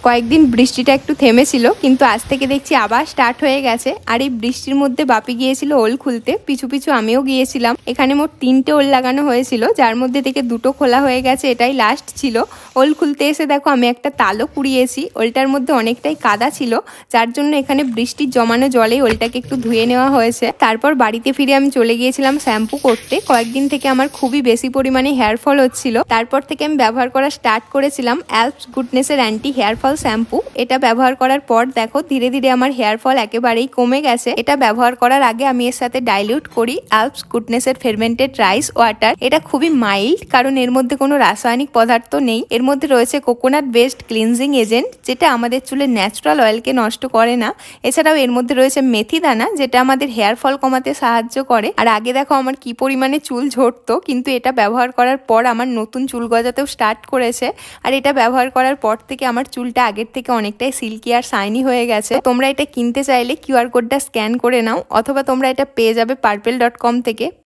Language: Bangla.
কয়েকদিন বৃষ্টিটা একটু থেমেছিল, কিন্তু আজ থেকে দেখছি আবার স্টার্ট হয়ে গেছে। আর এই বৃষ্টির মধ্যে বাপি গিয়েছিল ওল খুলতে, পিছু পিছু আমিও গিয়েছিলাম। এখানে মোট 3টে ওল লাগানো হয়েছিল, যার মধ্যে থেকে 2টো খোলা হয়ে গেছে, এটাই লাস্ট ছিল। ওল খুলতে এসে দেখো আমি একটা তালও কুড়িয়েছি। ওলটার মধ্যে অনেকটাই কাদা ছিল, যার জন্য এখানে বৃষ্টির জমানো জলেই ওলটাকে একটু ধুয়ে নেওয়া হয়েছে। তারপর বাড়িতে ফিরে আমি চলে গিয়েছিলাম শ্যাম্পু করতে। কয়েকদিন থেকে আমার খুবই বেশি পরিমাণে হেয়ার ফল হচ্ছিল, তারপর থেকে আমি ব্যবহার করা স্টার্ট করেছিলাম অ্যালপস গুডনেসের অ্যান্টি হেয়ার ফল শ্যাম্পু। এটা ব্যবহার করার পর দেখো ধীরে ধীরে আমার হেয়ার ফল একেবারেই কমে গেছে। এটা ব্যবহার করার আগে আমি এর সাথে ডাইলিউট করি অ্যালপস গুডনেসের ফেরমেন্টেড রাইস ওয়াটার। এটা খুবই মাইল্ড, কারণ এর মধ্যে কোনো রাসায়নিক পদার্থ নেই। এর মধ্যে রয়েছে কোকোনাট বেসড ক্লিনজিং এজেন্ট, যেটা আমাদের চুলের ন্যাচারাল অয়েলকে নষ্ট করে না। এছাড়াও এর মধ্যে রয়েছে মেথি দানা, যেটা আমাদের হেয়ার ফল কমাতে সাহায্য করে। আর আগে দেখো আমার কি পরিমাণে চুল ঝরতো, কিন্তু এটা ব্যবহার করার পর আমার নতুন চুল গজাতেও স্টার্ট করেছে। আর এটা ব্যবহার করার পর থেকে আমার চুলটা আগের থেকে অনেকটাই সিল্কি আর শাইনি হয়ে গেছে। তোমরা এটা কিনতে চাইলে কিউআর কোডটা স্ক্যান করে নাও, অথবা তোমরা এটা পেয়ে যাবে purplle.com থেকে।